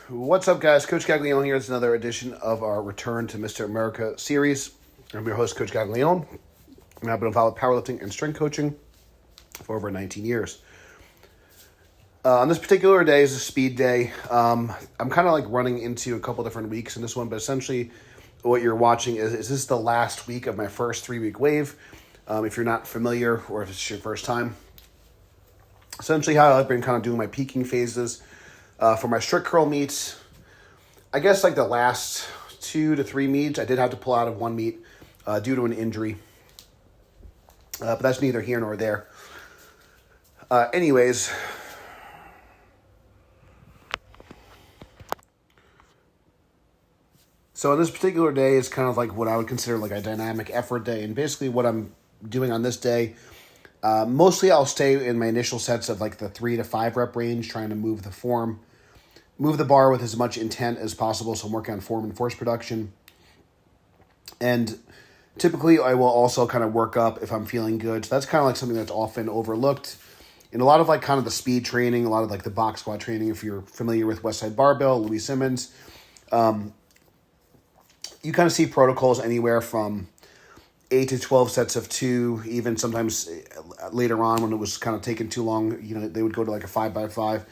What's up, guys? Coach Gaglione here. It's another edition of our Return to Mr. America series. I'm your host, Coach Gaglione, and I've been involved with powerlifting and strength coaching for over 19 years. On this particular day is a speed day. I'm kind of like running into a couple different weeks in this one, but essentially what you're watching is this is the last week of my first 3-week wave. If you're not familiar or if it's your first time, essentially how I've been kind of doing my peaking phases for my strict curl meets. I guess like the last 2 to 3 meets, I did have to pull out of one meet due to an injury. But that's neither here nor there. Anyways, so on this particular day is kind of like what I would consider like a dynamic effort day. And basically what I'm doing on this day, mostly I'll stay in my initial sets of like the 3 to 5 rep range, trying to move the bar with as much intent as possible. So I'm working on form and force production. And typically I will also kind of work up if I'm feeling good. So that's kind of like something that's often overlooked in a lot of like kind of the speed training, a lot of like the box squat training. If you're familiar with Westside Barbell, Louis Simmons, you kind of see protocols anywhere from 8 to 12 sets of 2, even sometimes later on when it was kind of taking too long, they would go to like a 5x5.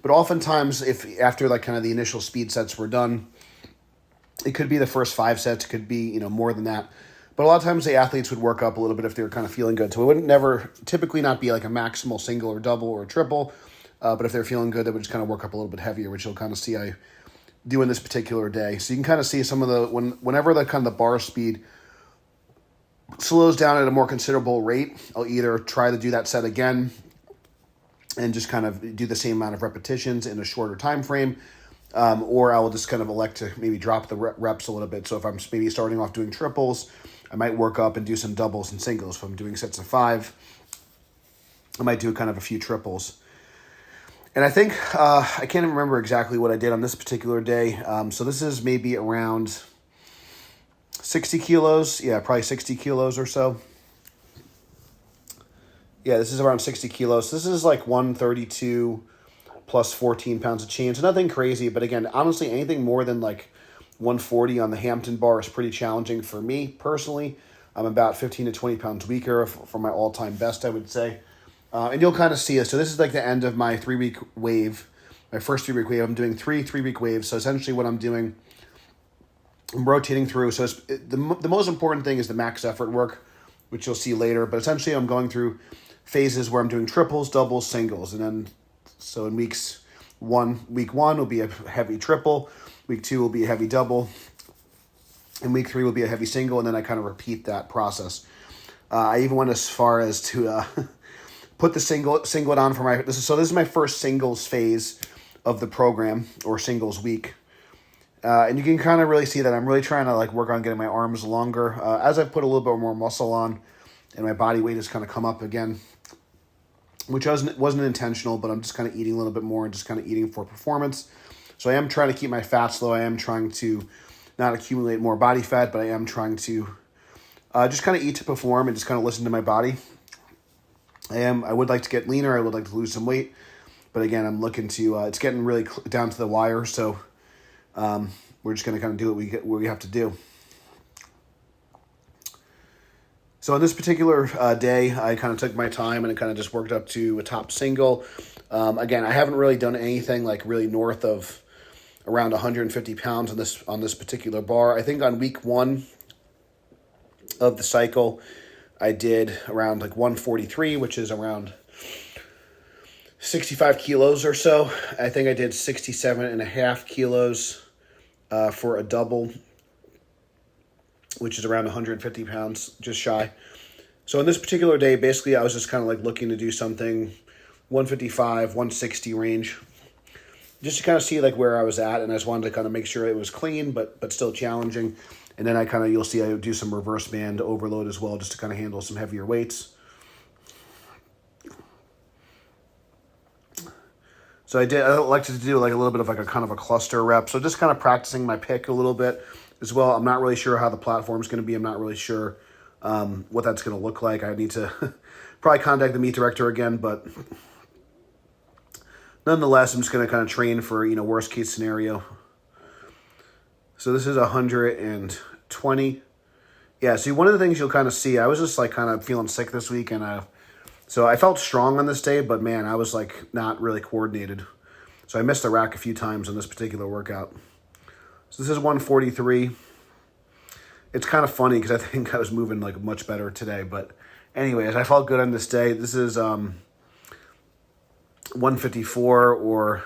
But oftentimes, if after like kind of the initial speed sets were done, it could be the first 5 sets, it could be, more than that. But a lot of times the athletes would work up a little bit if they were kind of feeling good. So it wouldn't typically not be like a maximal single or double or triple. But if they're feeling good, they would just kind of work up a little bit heavier, which you'll kind of see I do in this particular day. So you can kind of see some of the, whenever the kind of the bar speed slows down at a more considerable rate, I'll either try to do that set again and just kind of do the same amount of repetitions in a shorter time frame, or I will just kind of elect to maybe drop the reps a little bit. So if I'm maybe starting off doing triples, I might work up and do some doubles and singles. If I'm doing sets of 5, I might do kind of a few triples. And I think, I can't even remember exactly what I did on this particular day. So this is maybe around 60 kilos. Yeah, probably 60 kilos or so. Yeah, this is around 60 kilos. This is like 132 plus 14 pounds of change. Nothing crazy, but again, honestly, anything more than like 140 on the Hampton bar is pretty challenging for me personally. I'm about 15 to 20 pounds weaker from my all-time best, I would say. And you'll kind of see it. So this is like the end of my 3-week wave, my first 3-week wave. I'm doing 3-week waves. So essentially what I'm doing, I'm rotating through. So the most important thing is the max effort work, which you'll see later. But essentially I'm going through phases where I'm doing triples, doubles, singles. And then, so in week 1 will be a heavy triple. Week 2 will be a heavy double. And week 3 will be a heavy single. And then I kind of repeat that process. I even went as far as to put the singlet on for this is my first singles phase of the program, or singles week. And you can kind of really see that I'm really trying to like work on getting my arms longer. As I've put a little bit more muscle on and my body weight has kind of come up again, which wasn't intentional, but I'm just kind of eating a little bit more and just kind of eating for performance. So I am trying to keep my fats low. I am trying to not accumulate more body fat, but I am trying to just kind of eat to perform and just kind of listen to my body. I would like to get leaner. I would like to lose some weight. But again, I'm looking to, it's getting really down to the wire. So we're just going to kind of do what we have to do. So on this particular day, I kind of took my time and I kind of just worked up to a top single. Again, I haven't really done anything like really north of around 150 pounds on this particular bar. I think on week 1 of the cycle, I did around like 143, which is around 65 kilos or so. I think I did 67.5 kilos for a double, which is around 150 pounds, just shy. So in this particular day, basically, I was just kind of like looking to do something 155, 160 range, just to kind of see like where I was at. And I just wanted to kind of make sure it was clean, but still challenging. And then you'll see I do some reverse band overload as well, just to kind of handle some heavier weights. So I elected to do like a little bit of like a kind of a cluster rep. So just kind of practicing my pick a little bit as well. I'm not really sure how the platform is going to be. I'm not really sure what that's going to look like. I need to probably contact the meet director again, but nonetheless, I'm just going to kind of train for, worst case scenario. So this is 120. Yeah, see, one of the things you'll kind of see, I was just like kind of feeling sick this week, and so I felt strong on this day, but man, I was like not really coordinated. So I missed the rack a few times on this particular workout. So this is 143. It's kind of funny because I think I was moving like much better today, but anyways, I felt good on this day. This is 154 or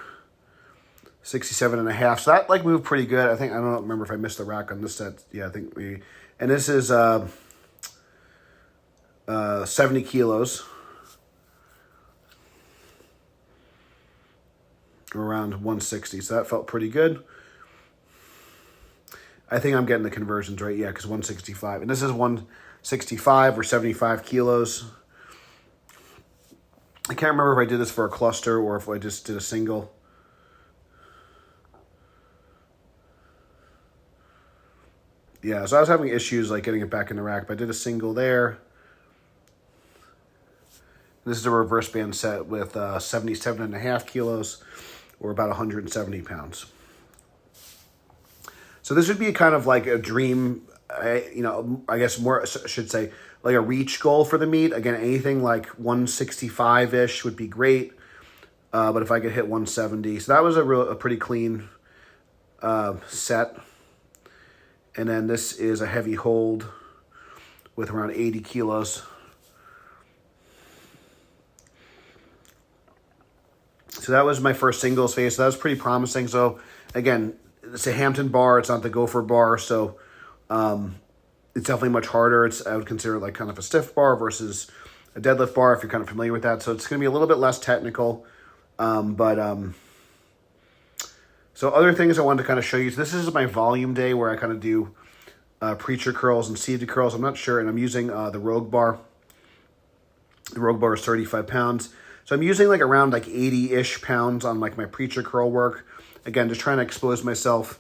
67.5. So that like moved pretty good. I don't remember if I missed the rack on this set. Yeah, I think we, and this is 70 kilos. Around 160. So that felt pretty good. I think I'm getting the conversions right. Yeah, because 165. And this is 165 or 75 kilos. I can't remember if I did this for a cluster or if I just did a single. Yeah, so I was having issues like getting it back in the rack, but I did a single there. This is a reverse band set with 77.5 kilos or about 170 pounds. So this would be kind of like a dream, I guess more, I should say, like a reach goal for the meet. Again, anything like 165-ish would be great. But if I could hit 170. So that was a pretty clean set. And then this is a heavy hold with around 80 kilos. So that was my first singles phase. So that was pretty promising. So again, it's a Hampton bar. It's not the Gopher bar. So it's definitely much harder. I would consider it like kind of a stiff bar versus a deadlift bar if you're kind of familiar with that. So it's going to be a little bit less technical. So other things I wanted to kind of show you. So this is my volume day where I kind of do preacher curls and seated curls. I'm not sure. And I'm using the Rogue bar. The Rogue bar is 35 pounds. So I'm using like around like 80-ish pounds on like my preacher curl work. Again, just trying to expose myself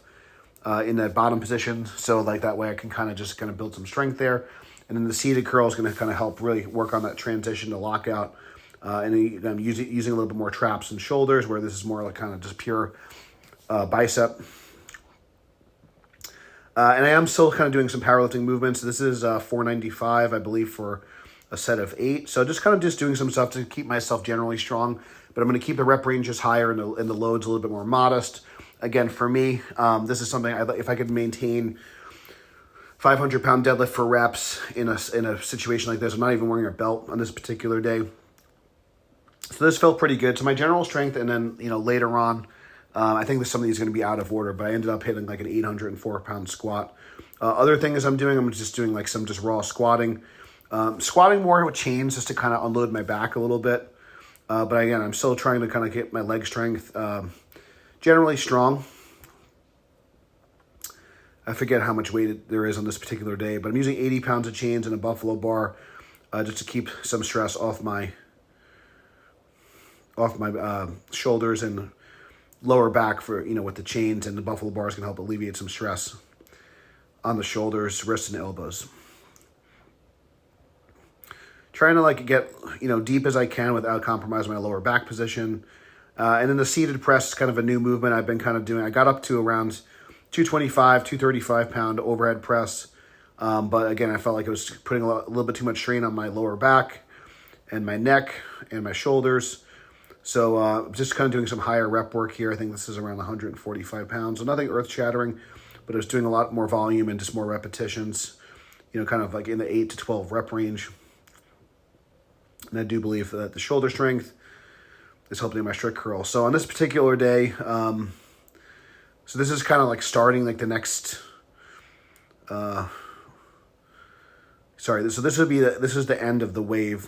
in that bottom position. So like that way I can kind of build some strength there. And then the seated curl is going to kind of help really work on that transition to lockout. And I'm using a little bit more traps and shoulders where this is more like kind of just pure bicep. And I am still kind of doing some powerlifting movements. This is 495, I believe, for a set of 8. So just doing some stuff to keep myself generally strong. But I'm going to keep the rep ranges higher and the loads a little bit more modest. Again, for me, this is something if I could maintain 500-pound deadlift for reps in a situation like this. I'm not even wearing a belt on this particular day. So this felt pretty good. So my general strength, and then later on, I think some of these are going to be out of order, but I ended up hitting like an 804-pound squat. Other things I'm just doing like some just raw squatting. Squatting more with chains just to kind of unload my back a little bit. But again, I'm still trying to kind of get my leg strength generally strong. I forget how much weight there is on this particular day, but I'm using 80 pounds of chains and a buffalo bar just to keep some stress off my shoulders and lower back for, with the chains, and the buffalo bars can help alleviate some stress on the shoulders, wrists, and elbows. Trying to like get, deep as I can without compromising my lower back position. And then the seated press is kind of a new movement I've been kind of doing. I got up to around 225, 235 pound overhead press. But again, I felt like it was putting a little bit too much strain on my lower back and my neck and my shoulders. So just kind of doing some higher rep work here. I think this is around 145 pounds. So nothing earth shattering, but it was doing a lot more volume and just more repetitions, kind of like in the 8 to 12 rep range. And I do believe that the shoulder strength is helping my strict curl. So on this particular day, so this is kind of like starting like the next, so this is the end of the wave.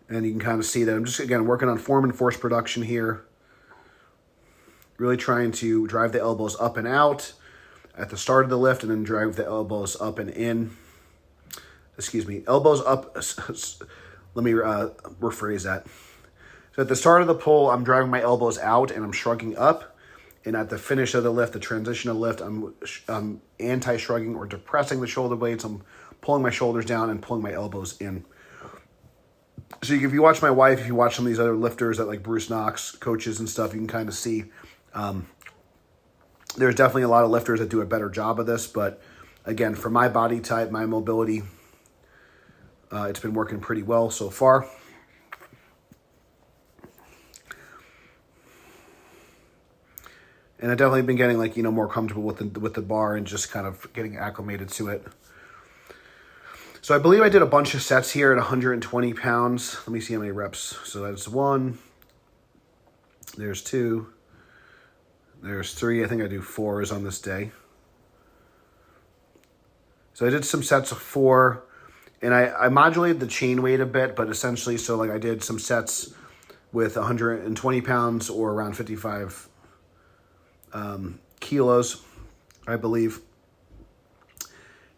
And you can kind of see that I'm just, again, working on form and force production here. Really trying to drive the elbows up and out at the start of the lift, and then drive the elbows up and in. Elbows up. Let me rephrase that. So at the start of the pull, I'm driving my elbows out and I'm shrugging up. And at the finish of the lift, the transition of the lift, I'm anti-shrugging or depressing the shoulder blades. I'm pulling my shoulders down and pulling my elbows in. So if you watch my wife, if you watch some of these other lifters that like Bruce Knox coaches and stuff, you can kind of see there's definitely a lot of lifters that do a better job of this. But again, for my body type, my mobility, it's been working pretty well so far. And I've definitely been getting like, more comfortable with the bar and just kind of getting acclimated to it. So I believe I did a bunch of sets here at 120 pounds. Let me see how many reps. So that's 1. There's 2. There's 3. I think I do 4s on this day. So I did some sets of 4. And I modulated the chain weight a bit, but essentially, so like I did some sets with 120 pounds or around 55 kilos, I believe.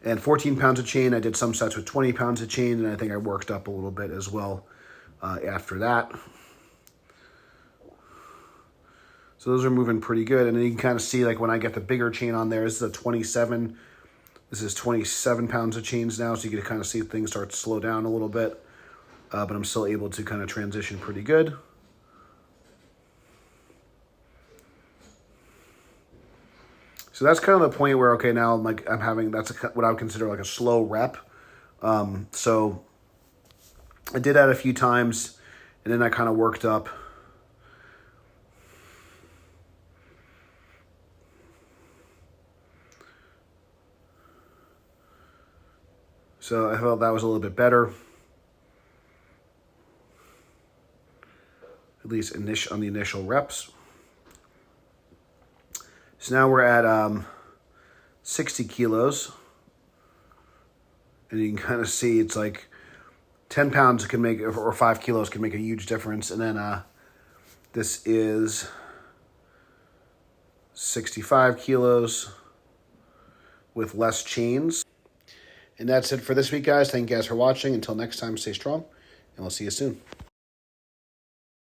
And 14 pounds of chain. I did some sets with 20 pounds of chain, and I think I worked up a little bit as well after that. So those are moving pretty good. And then you can kind of see, like, when I get the bigger chain on there, this is a 27. This is 27 pounds of chains now, so you can kind of see things start to slow down a little bit. But I'm still able to kind of transition pretty good. So that's kind of the point where, okay, now I'm having, that's what I would consider like a slow rep. So I did that a few times, and then I kind of worked up. So I felt that was a little bit better, at least on the initial reps. So now we're at 60 kilos. And you can kind of see it's like 10 pounds can make, or 5 kilos can make a huge difference. And then this is 65 kilos with less chains. And that's it for this week, guys. Thank you guys for watching. Until next time, stay strong, and we'll see you soon.